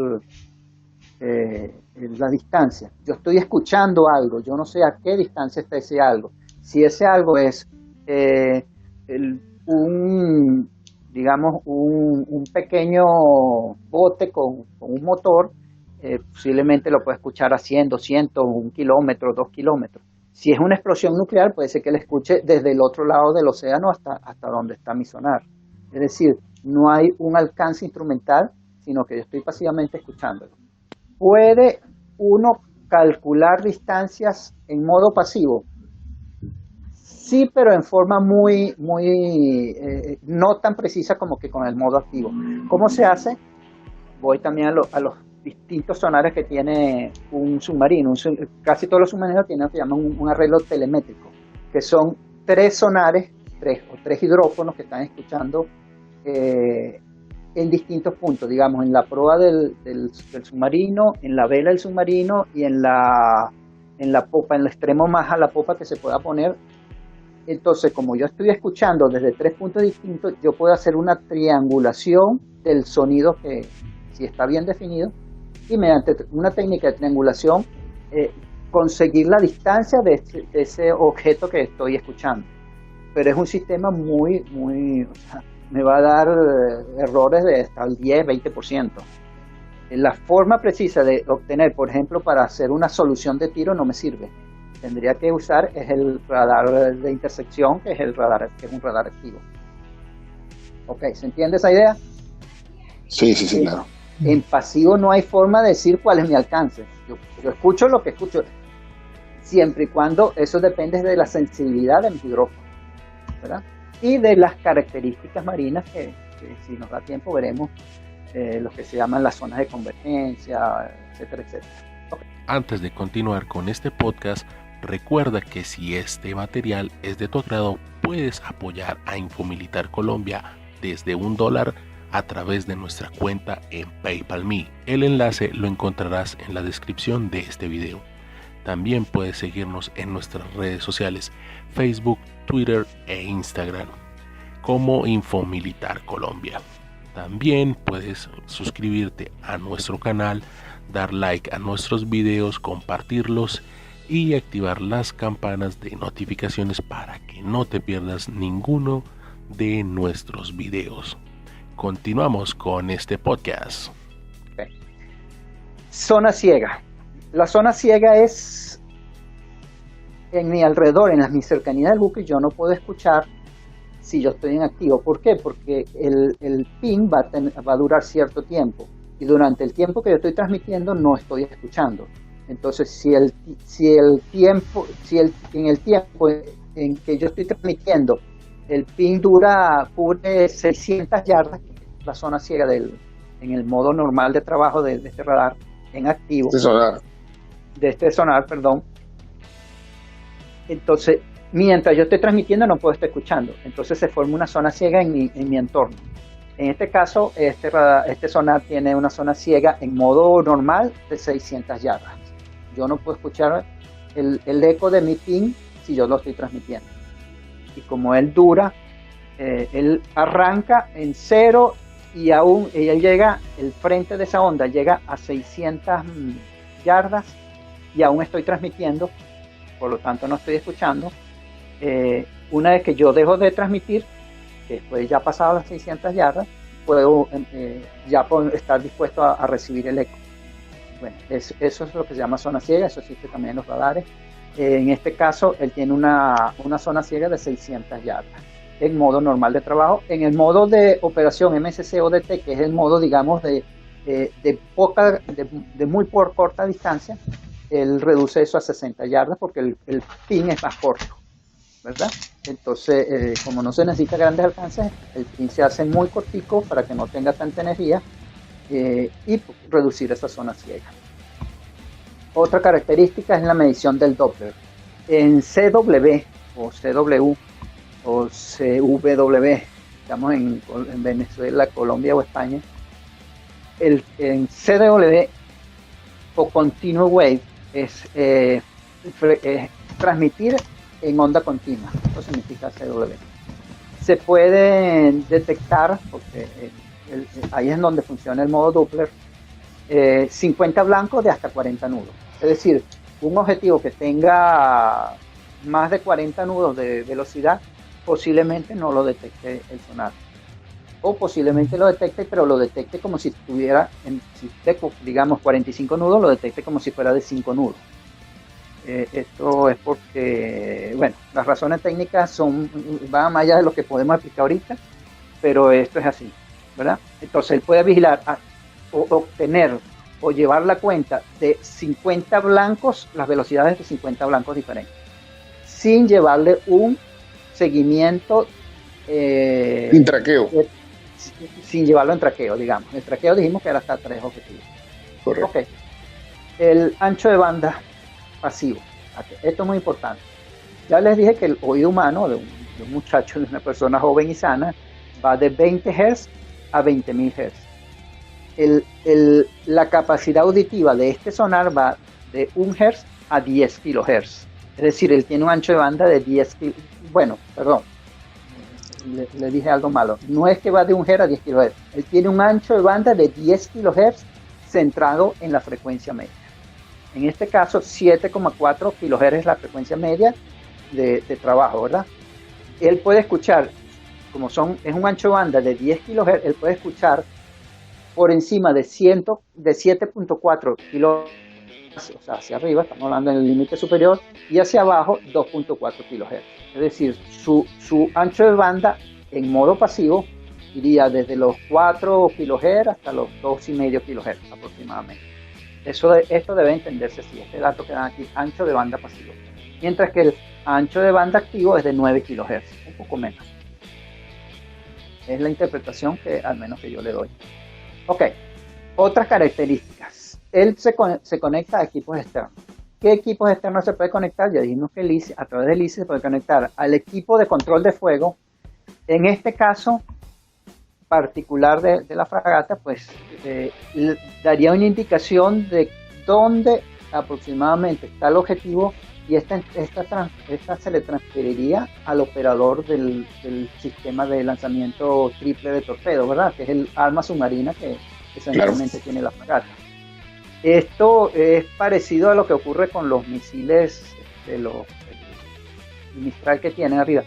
la distancia. Yo estoy escuchando algo, yo no sé a qué distancia está ese algo. Si ese algo es un pequeño bote con un motor, posiblemente lo pueda escuchar a 100, 200, 1 kilómetro, 2 kilómetros. Si es una explosión nuclear, puede ser que la escuche desde el otro lado del océano hasta donde está mi sonar. Es decir, no hay un alcance instrumental, sino que yo estoy pasivamente escuchándolo. ¿Puede uno calcular distancias en modo pasivo? Sí, pero en forma muy no tan precisa como que con el modo activo. ¿Cómo se hace? Voy también a los distintos sonares que tiene un submarino. Casi todos los submarinos tienen lo que llaman un arreglo telemétrico, que son 3 sonares, 3 hidrófonos que están escuchando en distintos puntos, digamos, en la proa del submarino, en la vela del submarino y en la popa, en el extremo más a la popa que se pueda poner. Entonces, como yo estoy escuchando desde 3 puntos distintos, yo puedo hacer una triangulación del sonido, que si está bien definido, y mediante una técnica de triangulación conseguir la distancia de ese objeto que estoy escuchando. Pero es un sistema muy, o sea, me va a dar errores de hasta el 10, 20%. La forma precisa de obtener, por ejemplo, para hacer una solución de tiro no me sirve. Tendría que usar el radar de intersección, que es un radar activo. Ok, ¿se entiende esa idea? Sí, claro. En pasivo no hay forma de decir cuál es mi alcance. Yo escucho lo que escucho, siempre y cuando eso depende de la sensibilidad de mi hidrófono, ¿verdad? Y de las características marinas que si nos da tiempo veremos, lo que se llaman las zonas de convergencia, etcétera, etcétera. Okay. Antes de continuar con este podcast, recuerda que si este material es de tu agrado, puedes apoyar a Infomilitar Colombia desde $1 a través de nuestra cuenta en PayPal.me. El enlace lo encontrarás en la descripción de este video. También puedes seguirnos en nuestras redes sociales, Facebook, Twitter e Instagram, como Infomilitar Colombia. También puedes suscribirte a nuestro canal, dar like a nuestros videos, compartirlos y activar las campanas de notificaciones para que no te pierdas ninguno de nuestros videos. Continuamos con este podcast. Okay. Zona ciega. La zona ciega es en mi alrededor, en mi cercanía del buque. Yo no puedo escuchar si yo estoy en activo. ¿Por qué? Porque el ping va a durar cierto tiempo, y durante el tiempo que yo estoy transmitiendo no estoy escuchando. Entonces, si en el tiempo en que yo estoy transmitiendo, el ping cubre 600 yardas, la zona ciega en el modo normal de trabajo de este radar en activo, de este sonar, perdón. Entonces, mientras yo estoy transmitiendo no puedo estar escuchando. Entonces se forma una zona ciega en mi entorno. En este caso, este sonar tiene una zona ciega en modo normal de 600 yardas. Yo no puedo escuchar el eco de mi ping si yo lo estoy transmitiendo. Y como él dura, él arranca en 0 y él llega, el frente de esa onda llega a 600 yardas y aún estoy transmitiendo, por lo tanto no estoy escuchando. Una vez que yo dejo de transmitir, después ya pasado las 600 yardas, puedo estar dispuesto a recibir el eco. Bueno, eso es lo que se llama zona ciega. Eso existe también en los radares. En este caso, él tiene una zona ciega de 600 yardas en modo normal de trabajo. En el modo de operación MSC ODT, que es el modo, digamos, de muy por corta distancia, él reduce eso a 60 yardas porque el ping es más corto, ¿verdad? Entonces, como no se necesita grandes alcances, el pin se hace muy cortico para que no tenga tanta energía y reducir esa zona ciega. Otra característica es la medición del Doppler. En CW o CW o CW, estamos en Venezuela, Colombia o España, en CW o Continuous Wave es transmitir en onda continua. Eso significa CW. Se puede detectar, porque ahí es donde funciona el modo Doppler, 50 blancos de hasta 40 nudos. Es decir, un objetivo que tenga más de 40 nudos de velocidad posiblemente no lo detecte el sonar. O posiblemente lo detecte, pero lo detecte como si estuviera, si tengo, digamos, 45 nudos, lo detecte como si fuera de 5 nudos. Esto es porque, bueno, las razones técnicas van más allá de lo que podemos explicar ahorita, pero esto es así, ¿verdad? Entonces él puede vigilar o obtener o llevar la cuenta de 50 blancos, las velocidades de 50 blancos diferentes, sin llevarle un seguimiento sin traqueo. Sin llevarlo en traqueo, digamos. El traqueo dijimos que era hasta 3 objetivos. Correcto. Okay. El ancho de banda pasivo. Esto es muy importante. Ya les dije que el oído humano de un muchacho, de una persona joven y sana, va de 20 Hz a 20.000 Hz. La capacidad auditiva de este sonar va de 1 Hz a 10 kHz. Es decir, él tiene un ancho de banda de 10 kHz. Bueno, perdón. Le dije algo malo. No es que va de 1 Hz a 10 kHz. Él tiene un ancho de banda de 10 kHz centrado en la frecuencia media. En este caso, 7,4 kHz es la frecuencia media de trabajo, ¿verdad? Él puede escuchar, como es un ancho de banda de 10 kHz, él puede escuchar por encima de 7.4 kHz, o sea, hacia arriba, estamos hablando en el límite superior, y hacia abajo 2.4 kHz. Es decir, su ancho de banda en modo pasivo iría desde los 4 kHz hasta los 2,5 kHz aproximadamente. Esto debe entenderse así, este dato que dan aquí, ancho de banda pasivo. Mientras que el ancho de banda activo es de 9 kHz, un poco menos. Es la interpretación que al menos que yo le doy. Ok, otras características. Él se conecta a equipos externos. ¿Qué equipos externos se puede conectar? Ya dijimos que a través del ICE se puede conectar al equipo de control de fuego. En este caso, particular de la fragata, pues daría una indicación de dónde aproximadamente está el objetivo, y esta se le transferiría al operador del sistema de lanzamiento triple de torpedos, ¿verdad? Que es el arma submarina que esencialmente tiene la fragata. Esto es parecido a lo que ocurre con los misiles de los Mistral que tienen arriba,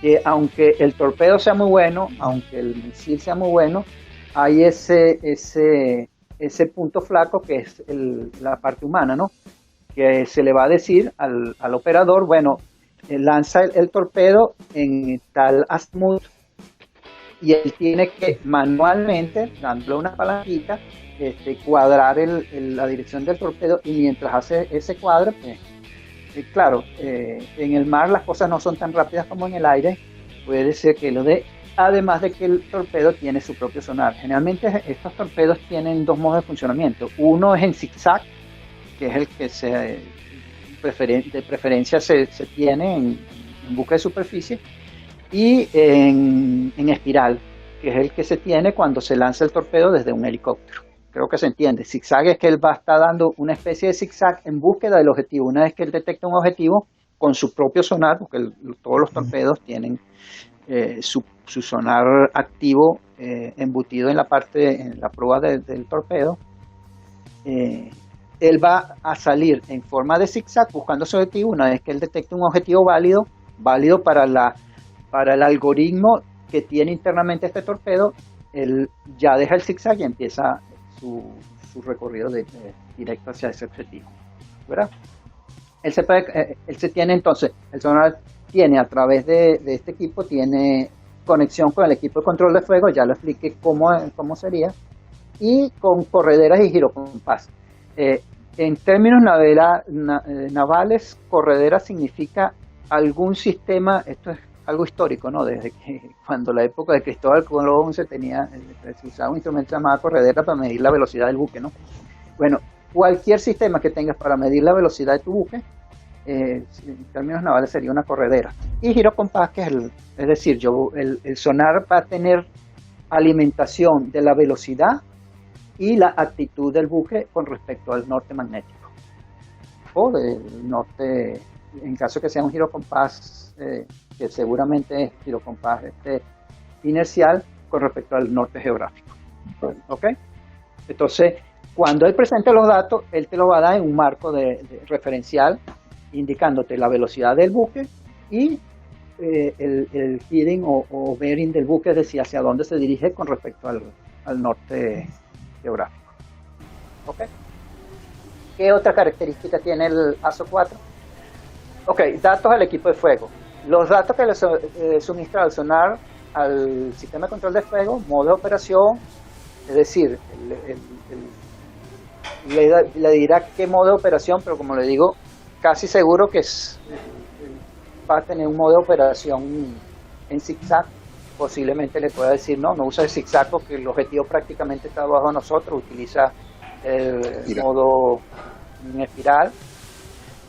que aunque el torpedo sea muy bueno, aunque el misil sea muy bueno, hay ese punto flaco que es la parte humana, ¿no? Que se le va a decir al operador, bueno, lanza el torpedo en tal azimut, y él tiene que manualmente, dándole una palanquita, cuadrar la dirección del torpedo, y mientras hace ese cuadro, pues, claro, en el mar las cosas no son tan rápidas como en el aire, puede ser que lo dé, además de que el torpedo tiene su propio sonar. Generalmente estos torpedos tienen dos modos de funcionamiento. Uno es en zigzag, que es el que de preferencia se tiene en busca de superficie, y en espiral, que es el que se tiene cuando se lanza el torpedo desde un helicóptero. Creo que se entiende. Zigzag es que él va a estar dando una especie de zigzag en búsqueda del objetivo. Una vez que él detecta un objetivo con su propio sonar, porque todos los torpedos tienen su sonar activo embutido en la proa del torpedo, él va a salir en forma de zigzag buscando su objetivo. Una vez que él detecta un objetivo válido para el algoritmo que tiene internamente este torpedo, él ya deja el zigzag y empieza su recorrido directo hacia ese objetivo, ¿verdad? Él se tiene entonces, el sonar tiene a través de este equipo, tiene conexión con el equipo de control de fuego, ya lo expliqué cómo sería, y con correderas y girocompás. En términos navales, corredera significa algún sistema, esto es algo histórico, ¿no? Desde que cuando la época de Cristóbal Colón se usaba un instrumento llamado corredera para medir la velocidad del buque, ¿no? Bueno, cualquier sistema que tengas para medir la velocidad de tu buque, en términos navales sería una corredera. Y girocompás, que es decir, el sonar va a tener alimentación de la velocidad y la actitud del buque con respecto al norte magnético, o del norte, en caso que sea un girocompás, que seguramente es girocompás inercial, con respecto al norte geográfico. ¿Ok? Entonces, cuando él presente los datos, él te lo va a dar en un marco de referencial, indicándote la velocidad del buque y el heading o bearing del buque, es decir, hacia dónde se dirige con respecto al norte geográfico. ¿Ok? ¿Qué otra característica tiene el ASO 4? Ok, datos al equipo de fuego. Los datos que le suministra el sonar al sistema de control de fuego, modo de operación, es decir, le dirá qué modo de operación, pero como le digo, casi seguro que va a tener un modo de operación en zigzag. Posiblemente le pueda decir no usa el zigzag porque el objetivo prácticamente está bajo nosotros, utiliza el modo en espiral.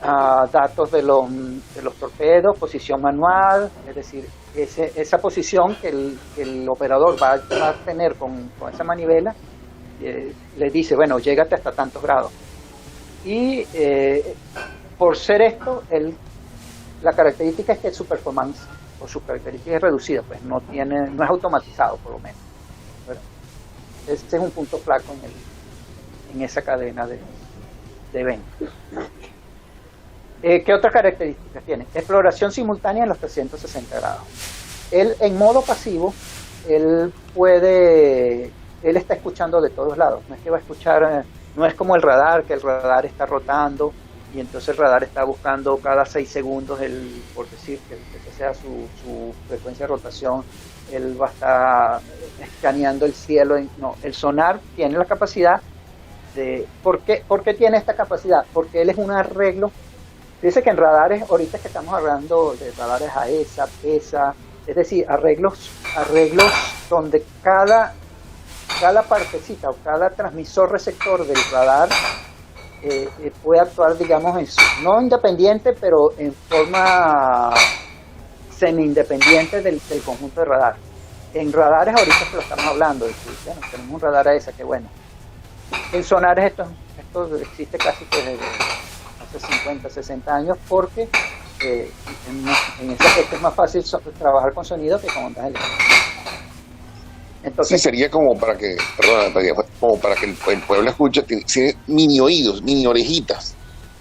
Datos de los torpedos, posición manual, es decir, esa posición que el operador va a tener con esa manivela, le dice, bueno, llégate hasta tantos grados. Y por ser esto, la característica es que su performance o su característica es reducida, pues no es automatizado, por lo menos, ¿verdad? Este es un punto flaco en esa cadena de eventos. ¿Qué otras características tiene? Exploración simultánea en los 360 grados. Él, en modo pasivo, él está escuchando de todos lados. No es que va a escuchar, no es como el radar, que el radar está rotando y entonces el radar está buscando cada 6 segundos, por decir que esa sea su frecuencia de rotación, él va a estar escaneando el cielo. No, el sonar tiene la capacidad de... ¿Por qué tiene esta capacidad? Porque él es un arreglo. Dice que en radares, ahorita que estamos hablando de radares AESA, PESA, es decir, arreglos donde cada partecita o cada transmisor receptor del radar puede actuar, digamos, no independiente, pero en forma semi-independiente del conjunto de radar. En radares ahorita que lo estamos hablando, bueno, tenemos un radar esa, que bueno. En sonares esto existe casi desde hace 50, 60 años, porque en ese aspecto es más fácil trabajar con sonido que con ondas eléctricas. Entonces, sí, sería como para que el pueblo escuche, tiene mini oídos, mini orejitas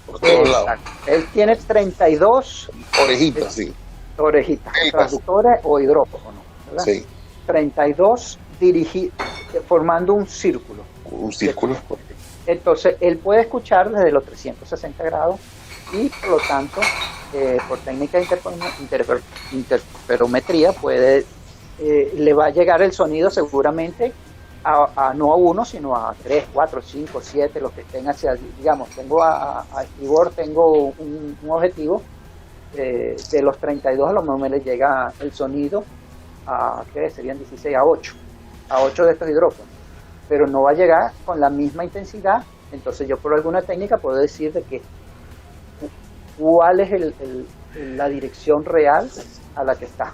por todos lados. Él tiene 32 orejitas, sí. Orejitas, transductores o hidrófonos, ¿verdad? Sí. 32 formando un círculo. Un círculo. Entonces, él puede escuchar desde los 360 grados y, por lo tanto, por técnica de interferometría, le va a llegar el sonido seguramente no a 1, sino a 3, 4, 5, 7, los que estén hacia, digamos, tengo a estribor, tengo un objetivo, de los 32 a lo mejor me le llega el sonido a, ¿qué serían 16? A 8 de estos hidrófonos, pero no va a llegar con la misma intensidad. Entonces yo por alguna técnica puedo decir de que cuál es la dirección real a la que está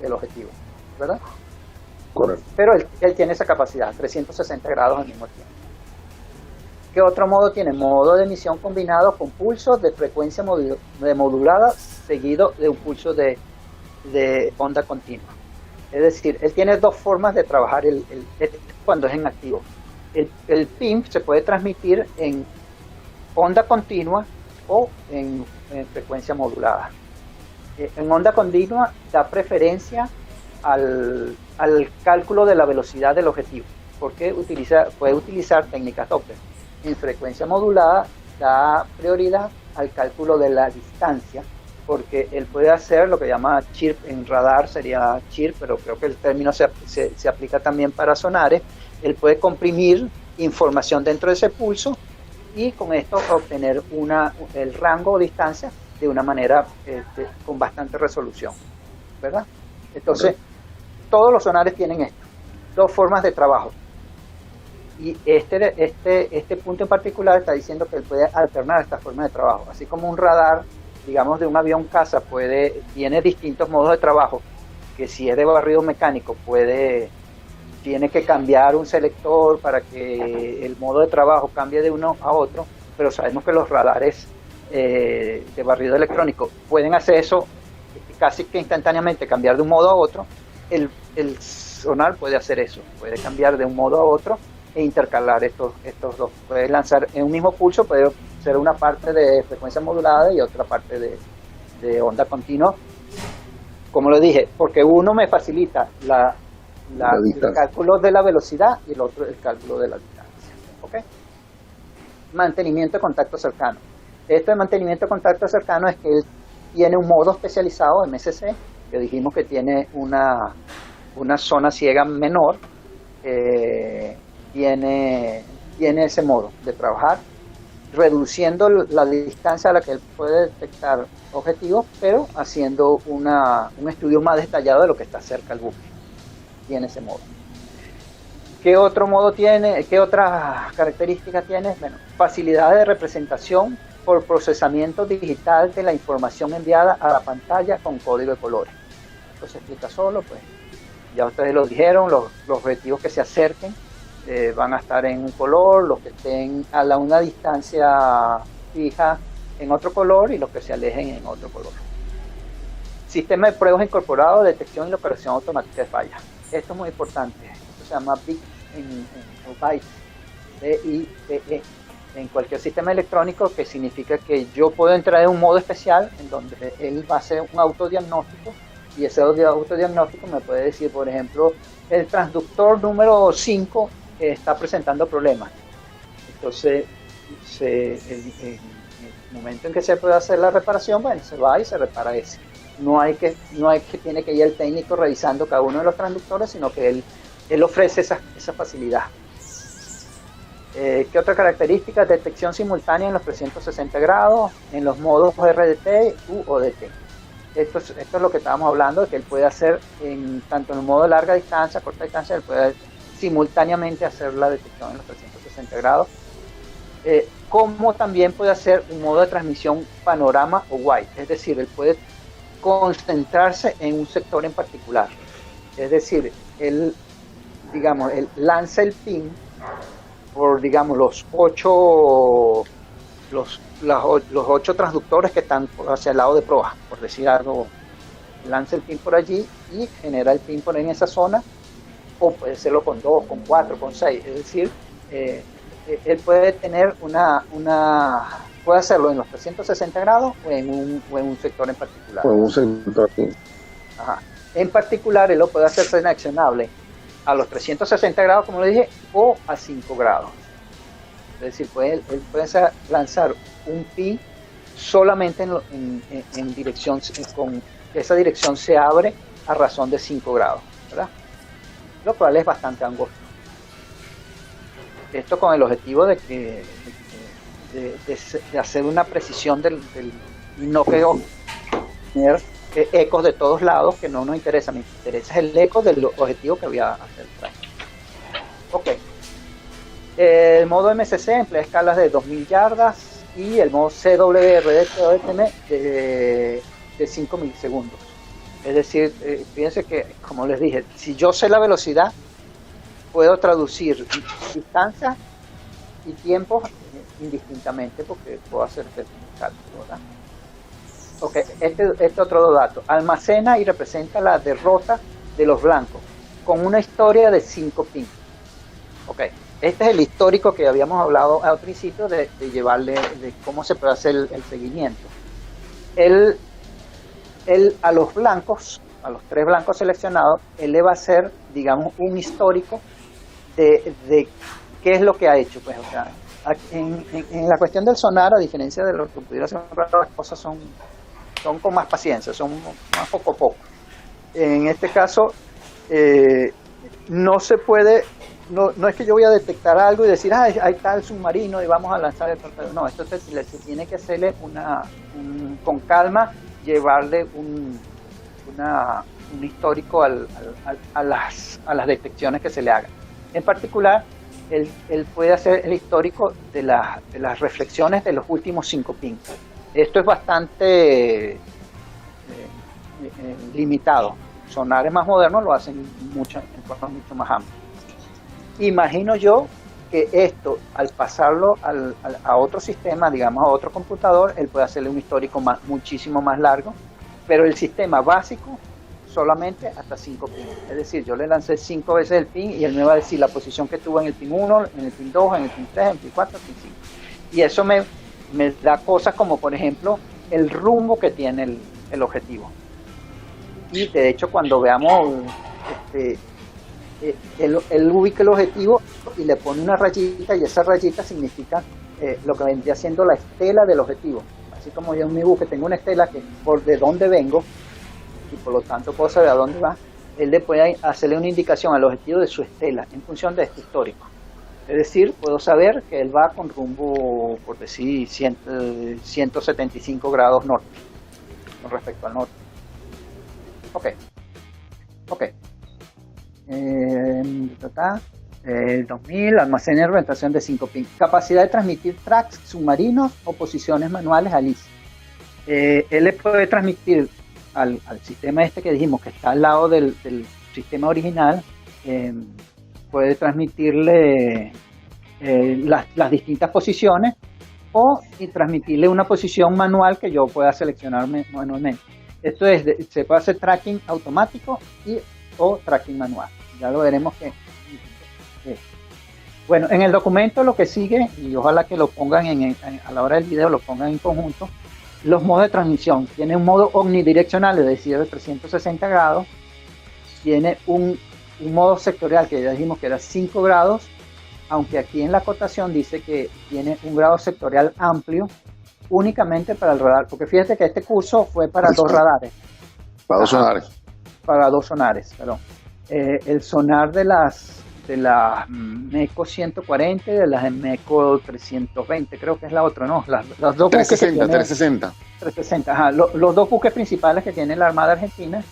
el objetivo, ¿verdad? Correcto. Pero él tiene esa capacidad, 360 grados al mismo tiempo. ¿Qué otro modo tiene? Modo de emisión combinado con pulsos de frecuencia modulada seguido de un pulso de onda continua. Es decir, él tiene dos formas de trabajar cuando es en activo. El PIMP se puede transmitir en onda continua o en frecuencia modulada. En onda continua da preferencia al cálculo de la velocidad del objetivo, porque puede utilizar técnicas Doppler. En frecuencia modulada da prioridad al cálculo de la distancia, porque él puede hacer lo que llama chirp, en radar sería chirp, pero creo que el término se aplica también para sonares. Él puede comprimir información dentro de ese pulso y con esto obtener el rango o distancia de una manera con bastante resolución, ¿verdad? Entonces, todos los sonares tienen esto, dos formas de trabajo. Y este punto en particular está diciendo que él puede alternar estas formas de trabajo, así como un radar, digamos, de un avión caza tiene distintos modos de trabajo, que si es de barrido mecánico tiene que cambiar un selector para que el modo de trabajo cambie de uno a otro, pero sabemos que los radares de barrido electrónico pueden hacer eso casi que instantáneamente, cambiar de un modo a otro. El sonar puede hacer eso, puede cambiar de un modo a otro e intercalar estos dos. Puede lanzar en un mismo pulso, puede ser una parte de frecuencia modulada y otra parte de onda continua. Como lo dije, porque uno me facilita el cálculo de la velocidad y el otro el cálculo de la distancia. ¿Okay? Mantenimiento de contacto cercano. Esto de mantenimiento de contacto cercano es que él tiene un modo especializado, MSC, que dijimos que tiene una zona ciega menor, tiene ese modo de trabajar, reduciendo la distancia a la que él puede detectar objetivos, pero haciendo un estudio más detallado de lo que está cerca al buque. Tiene ese modo. ¿Qué otro modo tiene? ¿Qué otras características tiene? Bueno, facilidad de representación por procesamiento digital de la información enviada a la pantalla con código de colores. Esto se explica solo, pues ya ustedes lo dijeron, los objetivos que se acerquen van a estar en un color, los que estén a una distancia fija en otro color y los que se alejen en otro color. Sistema de pruebas incorporado, detección y operación automática de fallas. Esto es muy importante. Esto se llama BIT o byte, BITE, en cualquier sistema electrónico, que significa que yo puedo entrar en un modo especial en donde él va a hacer un autodiagnóstico y ese autodiagnóstico me puede decir, por ejemplo, el transductor número 5 está presentando problemas. Entonces, en el momento en que se puede hacer la reparación, bueno, se va y se repara ese. No hay que tiene que ir el técnico revisando cada uno de los transductores, sino que él ofrece esa facilidad. ¿Qué otra característica? Detección simultánea en los 360 grados, en los modos RDT u ODT. Esto es lo que estábamos hablando, de que él puede hacer tanto en el modo de larga distancia, corta distancia, él puede simultáneamente hacer la detección en los 360 grados. Como también puede hacer un modo de transmisión panorama o wide, es decir, él puede concentrarse en un sector en particular. Es decir, él lanza el pin por, digamos, los 8 transductores que están hacia el lado de proa, por decir algo. Lanza el pin por allí y genera el pin por en esa zona, o puede hacerlo con 2, con 4, con 6. Es decir, él puede tener puede hacerlo en los 360 grados o en un sector en particular. O en un sector aquí. Ajá. En particular, él lo puede hacer seleccionable a los 360 grados, como le dije, o a 5 grados. Es decir, él puede lanzar un pin solamente en dirección, con esa dirección se abre a razón de 5 grados, ¿verdad? Lo cual es bastante angosto. Esto con el objetivo de hacer una precisión y no que tener ecos de todos lados, que no nos interesa. Me interesa el eco del objetivo que voy a hacer. Ok. El modo MCC emplea escalas de 2000 yardas y el modo CWR de 5 milisegundos. Es decir, fíjense que, como les dije, si yo sé la velocidad, puedo traducir distancia y tiempo indistintamente, porque puedo hacer el cálculo, ¿verdad? Ok, este otro dato. Almacena y representa la derrota de los blancos con una historia de 5 pins. Ok, este es el histórico que habíamos hablado al principio de llevarle, de cómo se puede hacer el seguimiento. Él a los blancos, a los 3 blancos seleccionados, él le va a hacer, digamos, un histórico de qué es lo que ha hecho. Pues, o sea, en la cuestión del sonar, a diferencia de lo que pudiera ser, las cosas son con más paciencia, son más poco a poco. En este caso, no se puede, no es que yo voy a detectar algo y decir, ahí está el submarino y vamos a lanzar el torpedo. No, esto se tiene que hacerle con calma, llevarle un histórico a las detecciones que se le hagan. En particular, él puede hacer el histórico de las reflexiones de los últimos 5 pins. Esto es bastante limitado. Sonares más modernos lo hacen en forma mucho más amplia. Imagino yo que esto, al pasarlo a otro sistema, digamos a otro computador, él puede hacerle un histórico muchísimo más largo, pero el sistema básico solamente hasta 5 pins. Es decir, yo le lancé 5 veces el pin y él me va a decir la posición que tuvo en el pin 1, en el pin 2, en el pin 3, en el pin 4, en el pin 5. Y eso me da cosas como, por ejemplo, el rumbo que tiene el objetivo. Y de hecho, cuando veamos, él ubica el objetivo y le pone una rayita, y esa rayita significa lo que vendría siendo la estela del objetivo. Así como yo en mi buque tengo una estela que por de dónde vengo, y por lo tanto puedo saber a dónde va, él le puede hacerle una indicación al objetivo de su estela en función de este histórico. Es decir, puedo saber que él va con rumbo, por decir, 175 grados norte, con respecto al norte. Ok. 2000, almacena y representación de 5 pins. Capacidad de transmitir tracks submarinos o posiciones manuales a LIS. Él le puede transmitir al sistema este que dijimos que está al lado del sistema original, puede transmitirle las distintas posiciones y transmitirle una posición manual que yo pueda seleccionar manualmente. Esto es, se puede hacer tracking automático o tracking manual. Ya lo veremos bueno, en el documento lo que sigue, y ojalá que lo pongan a la hora del video, lo pongan en conjunto, los modos de transmisión. Tiene un modo omnidireccional, es decir, de 360 grados. Tiene un modo sectorial que ya dijimos que era 5 grados, aunque aquí en la acotación dice que tiene un grado sectorial amplio únicamente para el radar, porque fíjate que este curso fue para 2 radares. Para 2 sonares. Para 2 sonares, perdón. El sonar de las MECO 140 y de las MECO 320, creo que es la otra, ¿no? Las dos 360, ajá. Los 2 buques principales que tiene la Armada Argentina,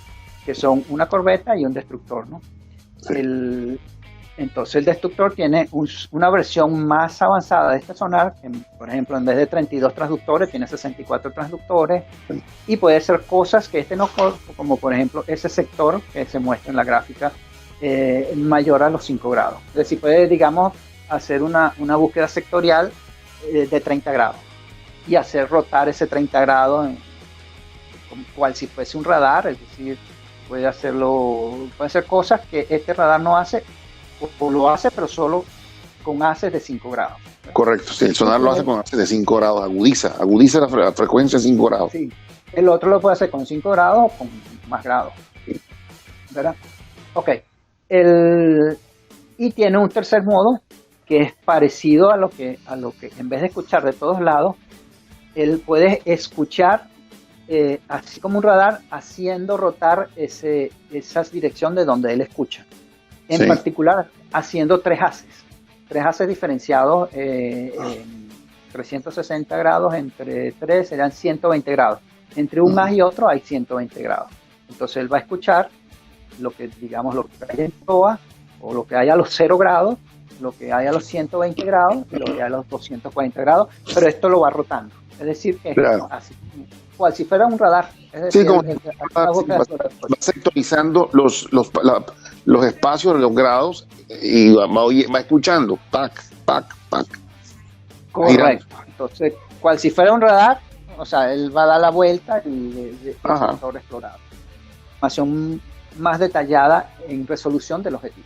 que son una corbeta y un destructor, ¿no? Sí. Entonces el destructor tiene una versión más avanzada de este sonar, que, por ejemplo, en vez de 32 transductores, tiene 64 transductores, y puede hacer cosas que este no, como por ejemplo ese sector que se muestra en la gráfica, mayor a los 5 grados. Es decir, puede, digamos, hacer una búsqueda sectorial de 30 grados y hacer rotar ese 30 grados cual si fuese un radar, es decir, puede hacer cosas que este radar no hace, o lo hace, pero solo con haces de 5 grados. Correcto, sí, el sonar lo hace con haces de 5 grados, agudiza la frecuencia de 5 grados. Sí, el otro lo puede hacer con 5 grados o con más grados, ¿verdad? Ok, y tiene un tercer modo que es parecido a lo que en vez de escuchar de todos lados, él puede escuchar así como un radar, haciendo rotar esa dirección de donde él escucha. En particular, haciendo 3 haces diferenciados en 360 grados, entre 3 serán 120 grados. Entre un haz y otro hay 120 grados. Entonces él va a escuchar lo que hay en proa, o lo que hay a los 0 grados, lo que hay a los 120 grados y lo que hay a los 240 grados, pero esto lo va rotando. Es decir, que así, cual si fuera un radar. Es decir, va sectorizando los espacios, los grados, y va escuchando. Pac. Correcto. Entonces, cual si fuera un radar, o sea, él va a dar la vuelta y el sector explorado. Información más detallada en resolución del objetivo.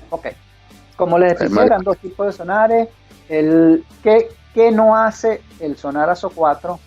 Ok. Como les decía, eran 2 tipos de sonares. ¿Qué no hace el sonar ASO 4?